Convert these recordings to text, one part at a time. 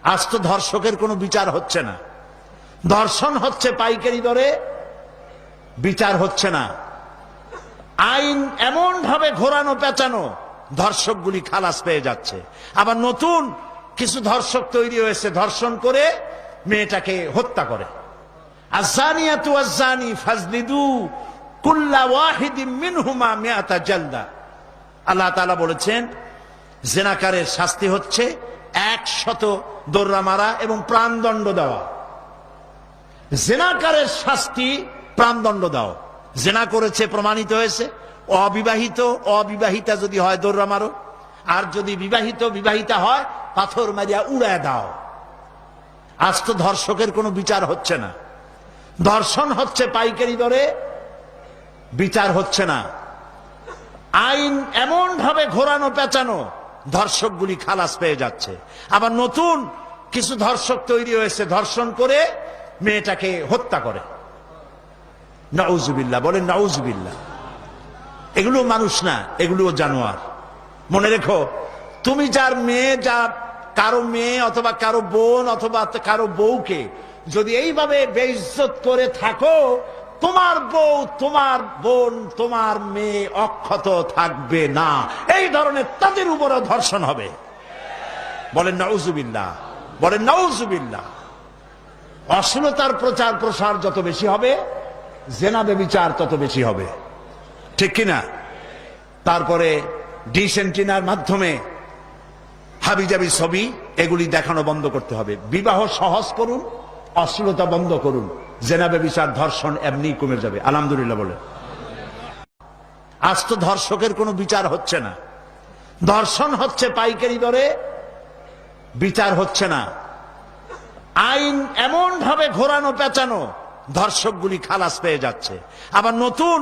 আজ তো ধর্ষকের কোনো বিচার হচ্ছে না, ধর্ষণ হচ্ছে পাইকারি দরে, বিচার হচ্ছে না। আইন এমন ভাবে ঘোরানো পেঁচানো, ধর্ষকগুলি খালাস পেয়ে যাচ্ছে। আবার নতুন কিছু ধর্ষক তৈরি হয়েছে, ধর্ষণ করে মেয়েটাকে হত্যা করে। আযানিয়াতু ওয়াজ্জানি ফাজলিদু কুল্লা ওয়াহিদিম মিনহুমা মিআতা জালদা। আল্লাহ তাআলা বলেছেন জিনাকারের শাস্তি হচ্ছে 100 দোররা মারা এবং প্রাণদণ্ড দেওয়া। জিনাকারের শাস্তি প্রাণদণ্ড দাও। জিনা করেছে প্রমাণিত হয়েছে, অবিবাহিতা যদি হয় দোররা মারো, আর যদি বিবাহিতা হয় পাথর মারিয়া উড়ায় দাও। আজ তো ধর্ষকের কোনো বিচার হচ্ছে না, ধর্ষণ হচ্ছে পাইকারি দরে, বিচার হচ্ছে না। আইন এমন ভাবে ঘোরানো পেঁচানো, ধর্ষকগুলি খালাস পেয়ে যাচ্ছে। আবার নতুন কিছু ধর্ষক তৈরি হয়েছে, ধর্ষণ করে মেয়েটাকে হত্যা করে। নাউজুবিল্লাহ, বলেন নাউজুবিল্লাহ। এগুলো মানুষ না, এগুলো জানোয়ার। মনে রেখো, তুমি যার মেয়ে, কারো মেয়ে অথবা কারো বোন অথবা কারো বউকে যদি এইভাবে বেইজ্জত করে থাকো, তোমার বউ, তোমার বোন, তোমার মেয়ে অক্ষত থাকবে না। এই ধরনের তাদের উপরও ধর্ষণ হবে। বলেন নাউজুবিল্লাহ, বলেন নাউজুবিল্লাহ। অশ্লীলতার প্রচার প্রসার যত বেশি হবে, জেনা ব্যভিচার তত বেশি হবে, ঠিক কিনা? তারপরে ডিশ এন্টিনার মাধ্যমে হাবিজাবি ছবি এগুলি দেখানো বন্ধ করতে হবে। বিবাহ সহজ করুন, অশ্লীলতা বন্ধ করুন, জেনা ব্যভিচার ধর্ষণ এমনি কমে যাবে। আলহামদুলিল্লাহ বলে। আজ তো ধর্ষকের কোনো বিচার হচ্ছে না, ধর্ষণ হচ্ছে পাইকারি দরে, বিচার হচ্ছে না। আইন এমন ভাবে ঘোরানো পেঁচানো, ধর্ষকগুলি খালাস পেয়ে যাচ্ছে। আবার নতুন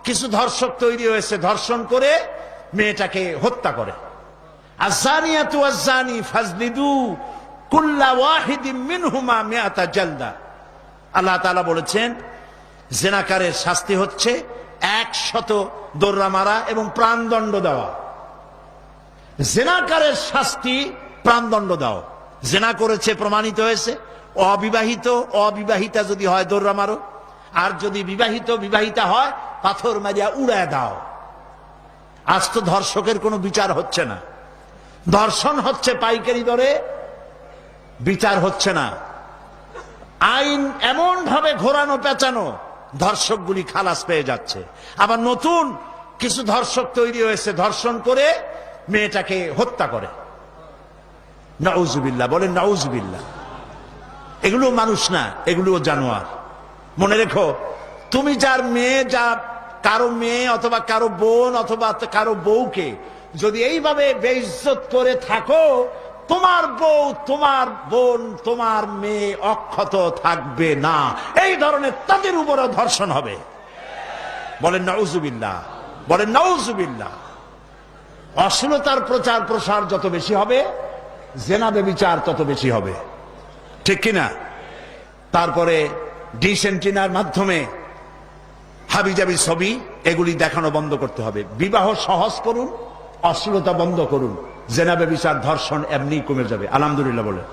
কিছু ধর্ষক তৈরি হয়েছে, ধর্ষণ করে মেয়েটাকে হত্যা করে। আযানিয়াতু ওয়াজ্জানি ফাজলিদু কুল্লা ওয়াহিদিম মিনহুমা মিআতা জালদা। আল্লাহ তাআলা বলেছেন জিনাকারের শাস্তি হচ্ছে 100 দোররা মারা এবং প্রাণদণ্ড দেওয়া। জিনাকারের শাস্তি প্রাণদণ্ড দাও। জিনা করেছে প্রমাণিত হয়েছে, অবিবাহিতা যদি হয় দোররা মারো, আর যদি বিবাহিতা হয় পাথর মারিয়া উড়ায় দাও। আজ তো ধর্ষকের কোনো বিচার হচ্ছে না, ধর্ষণ হচ্ছে পাইকারি দরে, বিচার হচ্ছে না। আইন এমন ভাবে ঘোরানো পেঁচানো, ধর্ষকগুলি খালাস পেয়ে যাচ্ছে। আবার নতুন কিছু ধর্ষক তৈরি হয়েছে, ধর্ষণ করে মেয়েটাকে হত্যা করে। নাউজুবিল্লাহ, বলেন নাউজুবিল্লাহ। এগুলো মানুষ না, এগুলো জানোয়ার। মনে রেখো, তুমি যার মেয়ে, কারো মেয়ে অথবা কারো বোন অথবা কারো বউকে যদি এইভাবে বেইজ্জত করে থাকো, তোমার বউ, তোমার বোন, তোমার মেয়ে অক্ষত থাকবে না। এই ধরনের তাদের উপরও ধর্ষণ হবে। বলেন নাউজুবিল্লাহ, বলেন নাউজুবিল্লাহ। অশ্লীলতার প্রচার প্রসার যত বেশি হবে, জেনা ব্যভিচার তত বেশি হবে, ঠিক কিনা? তারপরে ডিশ এন্টিনার মাধ্যমে হাবিজাবি ছবি এগুলি দেখানো বন্ধ করতে হবে। বিবাহ সহজ করুন, অশ্লীলতা বন্ধ করুন, জেনা ব্যভিচার ধর্ষণ এমনি কমে যাবে। আলহামদুলিল্লাহ বলে।